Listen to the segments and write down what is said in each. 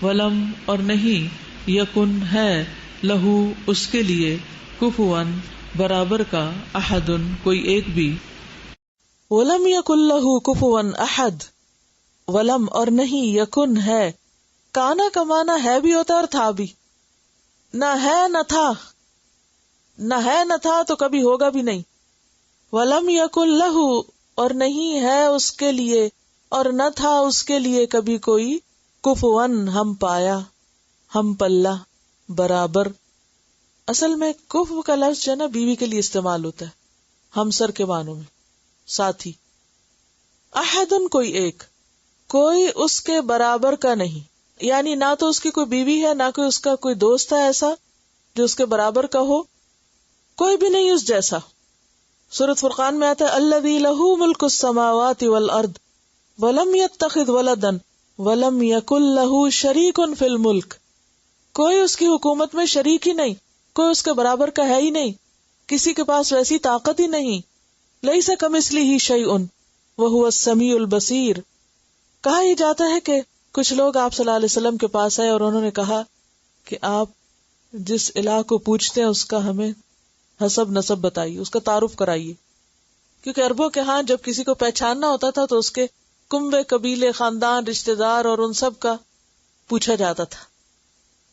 ولم اور نہیں یکن ہے لہو اس کے لیے کفوا برابر کا احد کوئی ایک بھی. ولم یکن لہو کفوا احد. ولم اور نہیں یکن ہے. کانا کا معنی ہے بھی ہوتا اور تھا بھی. نہ ہے نہ تھا. نہ ہے نہ تھا تو کبھی ہوگا بھی نہیں. ولم یکن لہو اور نہیں ہے اس کے لیے اور نہ تھا اس کے لیے کبھی کوئی کفوا ہم پایا ہم پلہ برابر. اصل میں کفو کا لفظ جو ہے نا بیوی کے لیے استعمال ہوتا ہے ہمسر کے معنوں میں ساتھی. احدن کوئی ایک. کوئی اس کے برابر کا نہیں یعنی نہ تو اس کی کوئی بیوی ہے نہ کوئی اس کا کوئی دوست ہے ایسا جو اس کے برابر کا ہو. کوئی بھی نہیں اس جیسا. سورۃ فرقان میں آتا ہے الذی لہ ملک السماوات والارض ولم یتخذ ولدا ولم یکن لہ شریک فی الملک. کوئی اس کی حکومت میں شریک ہی نہیں, کوئی اس کے برابر کا ہے ہی نہیں, کسی کے پاس ویسی طاقت ہی نہیں. لیس کمثلہ شیء وہو السمیع البصیر. کہا یہ جاتا ہے کہ کچھ لوگ آپ صلی اللہ علیہ وسلم کے پاس آئے اور انہوں نے کہا کہ آپ جس الہ کو پوجتے ہیں اس کا ہمیں حسب نسب بتائیے, اس کا تعارف کرائیے. کیونکہ عربوں کے ہاں جب کسی کو پہچاننا ہوتا تھا تو اس کے کنبے, قبیلے, خاندان, رشتہ دار اور ان سب کا پوچھا جاتا تھا.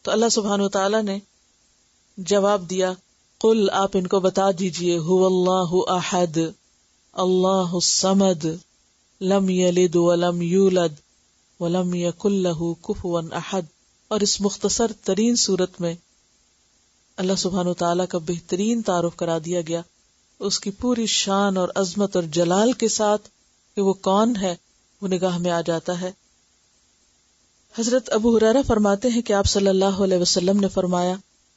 تو اللہ سبحانہ وتعالی نے جواب دیا قل آپ ان کو بتا دیجئے هو اللہ احد اللہ الصمد لم یلد ولم یولد ولم یکن لہ کفوا احد. اور اس مختصر ترین صورت میں اللہ سبحانہ وتعالی کا بہترین تعارف کرا دیا گیا اس کی پوری شان اور عظمت اور جلال کے ساتھ کہ وہ کون ہے وہ نگاہ میں آ جاتا ہے. حضرت ابو ہریرہ فرماتے ہیں کہ آپ صلی اللہ علیہ وسلم نے فرمایا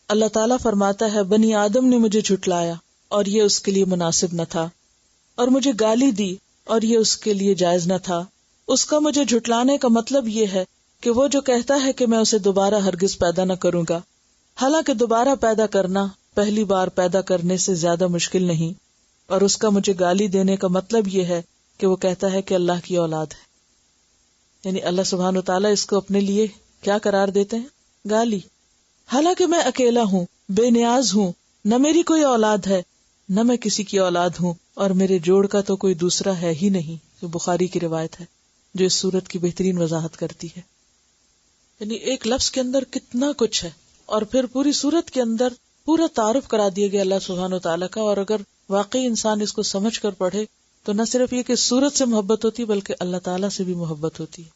اللہ تعالیٰ فرماتا ہے بنی آدم نے مجھے جھٹلایا اور یہ اس کے لیے مناسب نہ تھا, اور مجھے گالی دی اور یہ اس کے لیے جائز نہ تھا. اس کا مجھے جھٹلانے کا مطلب یہ ہے کہ وہ جو کہتا ہے کہ میں اسے دوبارہ ہرگز پیدا نہ کروں گا, حالانکہ دوبارہ پیدا کرنا پہلی بار پیدا کرنے سے زیادہ مشکل نہیں. اور اس کا مجھے گالی دینے کا مطلب یہ ہے کہ وہ کہتا ہے کہ اللہ کی اولاد ہے. یعنی اللہ سبحانہ وتعالیٰ اس کو اپنے لیے کیا قرار دیتے ہیں؟ گالی. حالانکہ میں اکیلا ہوں, بے نیاز ہوں, نہ میری کوئی اولاد ہے نہ میں کسی کی اولاد ہوں, اور میرے جوڑ کا تو کوئی دوسرا ہے ہی نہیں. یہ بخاری کی روایت ہے جو اس صورت کی بہترین وضاحت کرتی ہے. یعنی ایک لفظ کے اندر کتنا کچھ ہے, اور پھر پوری صورت کے اندر پورا تعارف کرا دیا گیا اللہ سبحانہ وتعالیٰ کا. اور اگر واقعی انسان اس کو سمجھ کر پڑھے تو نہ صرف یہ کہ صورت سے محبت ہوتی بلکہ اللہ تعالیٰ سے بھی محبت ہوتی ہے.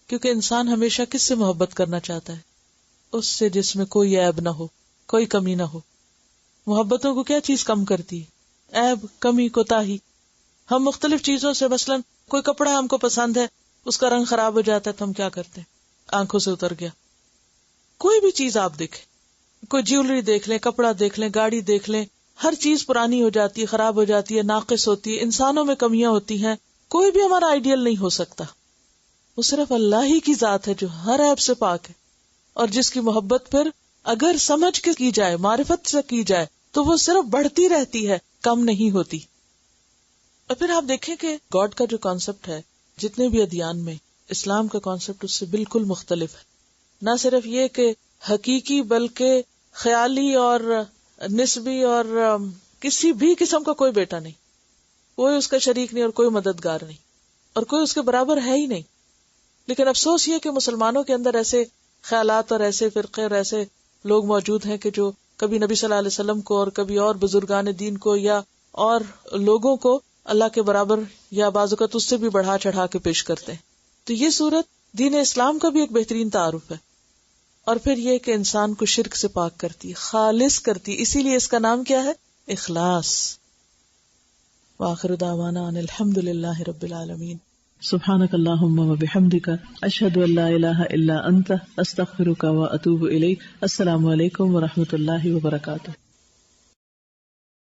کیونکہ انسان ہمیشہ کس سے محبت کرنا چاہتا ہے؟ اس سے جس میں کوئی عیب نہ ہو, کوئی کمی نہ ہو. محبتوں کو کیا چیز کم کرتی ہے؟ عیب, کمی, کوتاہی. ہم مختلف چیزوں سے مثلا کوئی کپڑا ہم کو پسند ہے, اس کا رنگ خراب ہو جاتا ہے تو ہم کیا کرتے ہیں؟ آنکھوں سے اتر گیا. کوئی بھی چیز آپ دیکھیں, کوئی جیولری دیکھ لیں, کپڑا دیکھ لیں, گاڑی دیکھ لیں, ہر چیز پرانی ہو جاتی ہے, خراب ہو جاتی ہے, ناقص ہوتی ہے. انسانوں میں کمیاں ہوتی ہیں, کوئی بھی ہمارا آئیڈیل نہیں ہو سکتا. وہ صرف اللہ ہی کی ذات ہے جو ہر عیب سے پاک ہے, اور جس کی محبت پھر اگر سمجھ کے کی جائے, معرفت سے کی جائے, تو وہ صرف بڑھتی رہتی ہے, کم نہیں ہوتی. اور پھر آپ دیکھیں کہ گاڈ کا جو کانسیپٹ ہے جتنے بھی ادیان میں, اسلام کا کانسیپٹ اس سے بالکل مختلف ہے. نہ صرف یہ کہ حقیقی بلکہ خیالی اور نسبی, اور کسی بھی قسم کا کوئی بیٹا نہیں, کوئی اس کا شریک نہیں اور کوئی مددگار نہیں, اور کوئی اس کے برابر ہے ہی نہیں. لیکن افسوس یہ کہ مسلمانوں کے اندر ایسے خیالات اور ایسے فرقے اور ایسے لوگ موجود ہیں کہ جو کبھی نبی صلی اللہ علیہ وسلم کو اور کبھی اور بزرگان دین کو یا اور لوگوں کو اللہ کے برابر یا بعض اوقات اس سے بھی بڑھا چڑھا کے پیش کرتے ہیں. تو یہ صورت دین اسلام کا بھی ایک بہترین تعارف ہے. اور پھر یہ کہ انسان کو شرک سے پاک کرتی, خالص کرتی, اسی لیے اس کا نام کیا ہے؟ اخلاص. وآخر دعوانا ان الحمد للہ رب العالمین. سبحانک اللہم و بحمدک اشہد ان لا الہ الا انت استغفرک و اتوب الیک. السلام علیکم و رحمۃ اللہ وبرکاتہ.